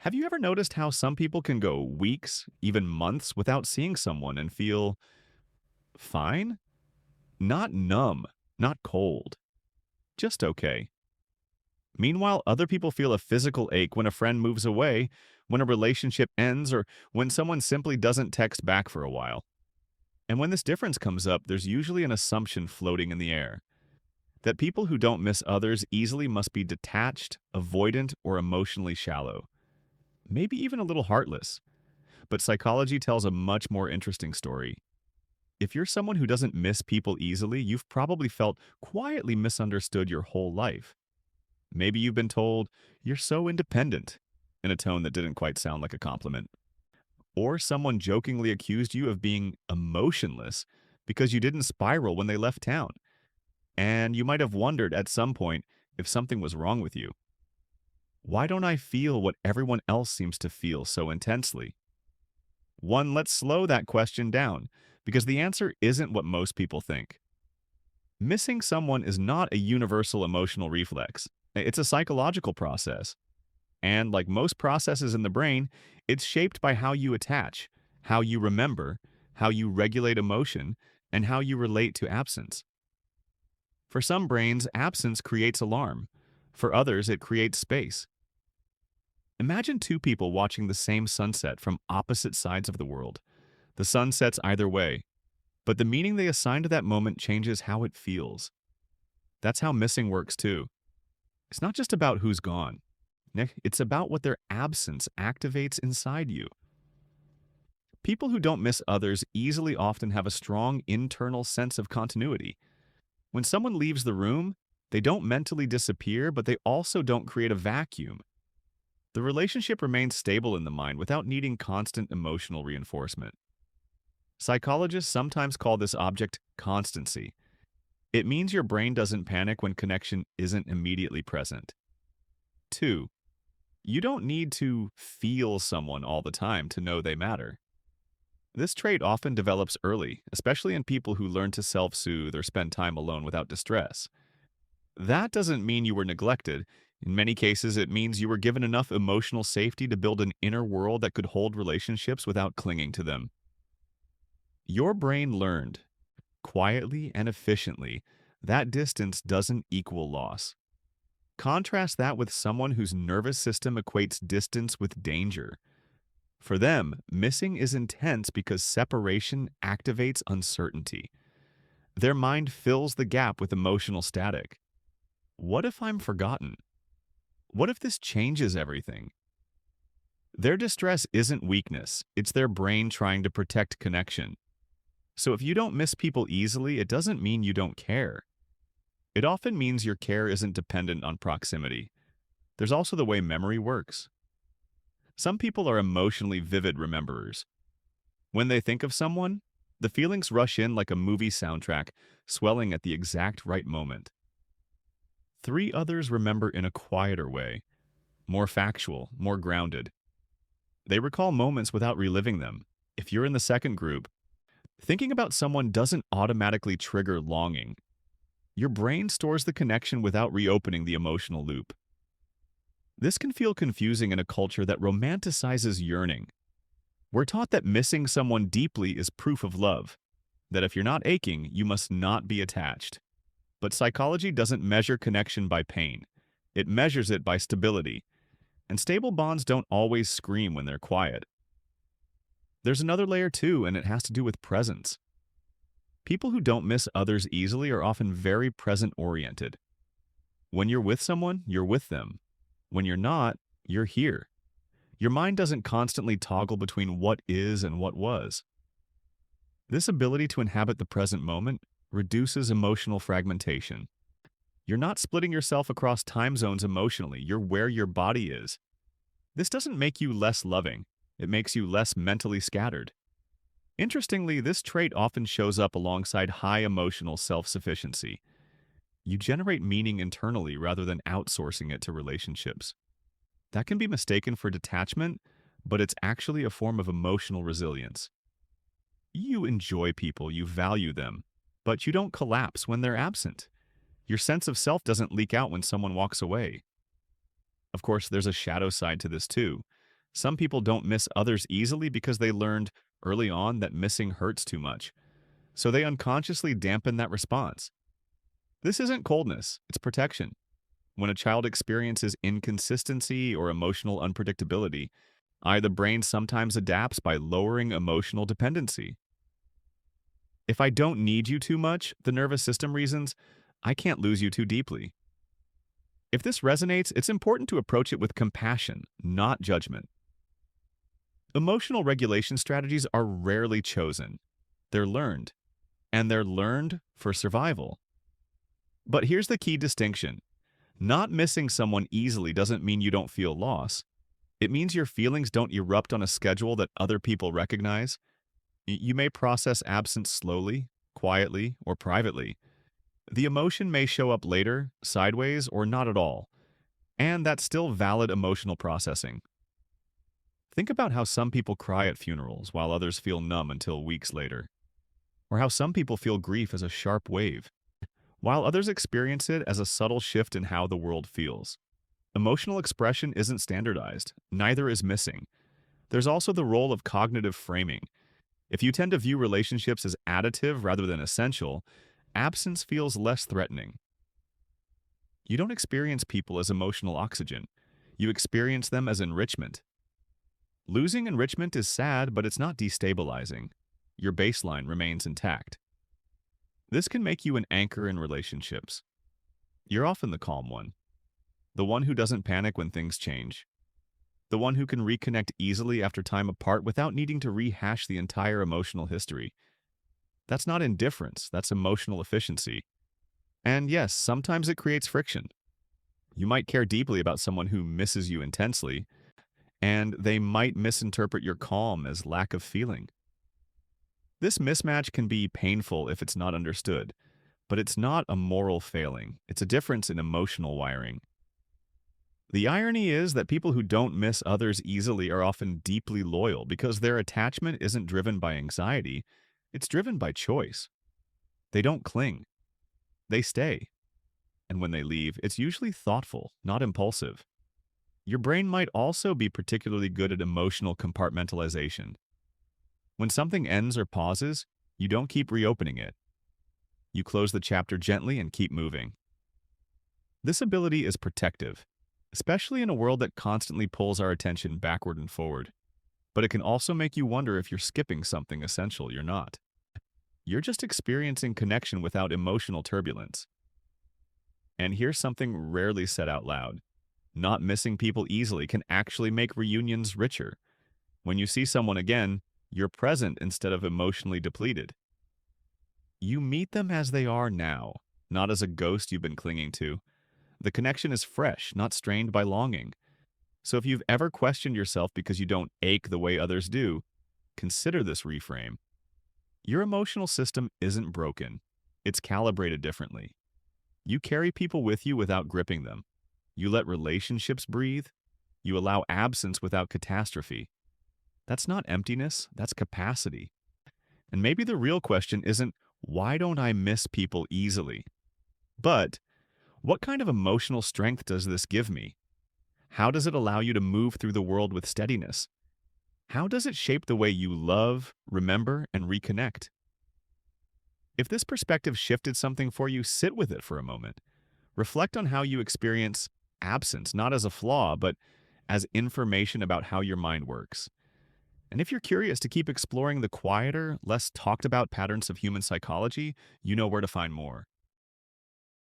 Have you ever noticed how some people can go weeks, even months, without seeing someone and feel fine? Not numb, not cold, just okay. Meanwhile, other people feel a physical ache when a friend moves away, when a relationship ends, or when someone simply doesn't text back for a while. And when this difference comes up, there's usually an assumption floating in the air that people who don't miss others easily must be detached, avoidant, or emotionally shallow, maybe even a little heartless. But psychology tells a much more interesting story. If you're someone who doesn't miss people easily, you've probably felt quietly misunderstood your whole life. Maybe you've been told, "You're so independent," in a tone that didn't quite sound like a compliment. Or someone jokingly accused you of being emotionless because you didn't spiral when they left town. And you might have wondered at some point if something was wrong with you. Why don't I feel what everyone else seems to feel so intensely? Let's slow that question down, because the answer isn't what most people think. Missing someone is not a universal emotional reflex. It's a psychological process. And like most processes in the brain, it's shaped by how you attach, how you remember, how you regulate emotion, and how you relate to absence. For some brains, absence creates alarm. For others, it creates space. Imagine two people watching the same sunset from opposite sides of the world. The sun sets either way, but the meaning they assign to that moment changes how it feels. That's how missing works too. It's not just about who's gone. It's about what their absence activates inside you. People who don't miss others easily often have a strong internal sense of continuity. When someone leaves the room, they don't mentally disappear, but they also don't create a vacuum. The relationship remains stable in the mind without needing constant emotional reinforcement. Psychologists sometimes call this object constancy. It means your brain doesn't panic when connection isn't immediately present. 2. You don't need to feel someone all the time to know they matter. This trait often develops early, especially in people who learn to self-soothe or spend time alone without distress. That doesn't mean you were neglected. In many cases, it means you were given enough emotional safety to build an inner world that could hold relationships without clinging to them. Your brain learned, quietly and efficiently, that distance doesn't equal loss. Contrast that with someone whose nervous system equates distance with danger. For them, missing is intense because separation activates uncertainty. Their mind fills the gap with emotional static. What if I'm forgotten? What if this changes everything? Their distress isn't weakness, it's their brain trying to protect connection. So if you don't miss people easily, it doesn't mean you don't care. It often means your care isn't dependent on proximity. There's also the way memory works. Some people are emotionally vivid rememberers. When they think of someone, the feelings rush in like a movie soundtrack, swelling at the exact right moment. 3 others remember in a quieter way, more factual, more grounded. They recall moments without reliving them. If you're in the second group, thinking about someone doesn't automatically trigger longing. Your brain stores the connection without reopening the emotional loop. This can feel confusing in a culture that romanticizes yearning. We're taught that missing someone deeply is proof of love, that if you're not aching, you must not be attached. But psychology doesn't measure connection by pain. It measures it by stability. And stable bonds don't always scream when they're quiet. There's another layer too, and it has to do with presence. People who don't miss others easily are often very present-oriented. When you're with someone, you're with them. When you're not, you're here. Your mind doesn't constantly toggle between what is and what was. This ability to inhabit the present moment reduces emotional fragmentation. You're not splitting yourself across time zones emotionally, you're where your body is. This doesn't make you less loving, it makes you less mentally scattered. Interestingly, this trait often shows up alongside high emotional self-sufficiency. You generate meaning internally rather than outsourcing it to relationships. That can be mistaken for detachment, but it's actually a form of emotional resilience. You enjoy people, you value them, but you don't collapse when they're absent. Your sense of self doesn't leak out when someone walks away. Of course, there's a shadow side to this too. Some people don't miss others easily because they learned early on that missing hurts too much, so they unconsciously dampen that response. This isn't coldness, it's protection. When a child experiences inconsistency or emotional unpredictability, the brain sometimes adapts by lowering emotional dependency. If I don't need you too much, the nervous system reasons, I can't lose you too deeply. If this resonates, it's important to approach it with compassion, not judgment. Emotional regulation strategies are rarely chosen. They're learned, and they're learned for survival. But here's the key distinction. Not missing someone easily doesn't mean you don't feel loss. It means your feelings don't erupt on a schedule that other people recognize. You may process absence slowly, quietly, or privately. The emotion may show up later, sideways, or not at all. And that's still valid emotional processing. Think about how some people cry at funerals while others feel numb until weeks later. Or how some people feel grief as a sharp wave, while others experience it as a subtle shift in how the world feels. Emotional expression isn't standardized, neither is missing. There's also the role of cognitive framing. If you tend to view relationships as additive rather than essential, absence feels less threatening. You don't experience people as emotional oxygen. You experience them as enrichment. Losing enrichment is sad, but it's not destabilizing. Your baseline remains intact. This can make you an anchor in relationships. You're often the calm one, the one who doesn't panic when things change, the one who can reconnect easily after time apart without needing to rehash the entire emotional history. That's not indifference, that's emotional efficiency. And yes, sometimes it creates friction. You might care deeply about someone who misses you intensely, and they might misinterpret your calm as lack of feeling. This mismatch can be painful if it's not understood, but it's not a moral failing. It's a difference in emotional wiring. The irony is that people who don't miss others easily are often deeply loyal because their attachment isn't driven by anxiety, it's driven by choice. They don't cling, they stay. And when they leave, it's usually thoughtful, not impulsive. Your brain might also be particularly good at emotional compartmentalization. When something ends or pauses, you don't keep reopening it. You close the chapter gently and keep moving. This ability is protective, especially in a world that constantly pulls our attention backward and forward. But it can also make you wonder if you're skipping something essential you're not. You're just experiencing connection without emotional turbulence. And here's something rarely said out loud. Not missing people easily can actually make reunions richer. When you see someone again, you're present instead of emotionally depleted. You meet them as they are now, not as a ghost you've been clinging to. The connection is fresh, not strained by longing. So if you've ever questioned yourself because you don't ache the way others do, consider this reframe. Your emotional system isn't broken. It's calibrated differently. You carry people with you without gripping them. You let relationships breathe. You allow absence without catastrophe. That's not emptiness, that's capacity. And maybe the real question isn't, why don't I miss people easily? But, what kind of emotional strength does this give me? How does it allow you to move through the world with steadiness? How does it shape the way you love, remember, and reconnect? If this perspective shifted something for you, sit with it for a moment. Reflect on how you experience absence, not as a flaw, but as information about how your mind works. And if you're curious to keep exploring the quieter, less talked about patterns of human psychology, you know where to find more.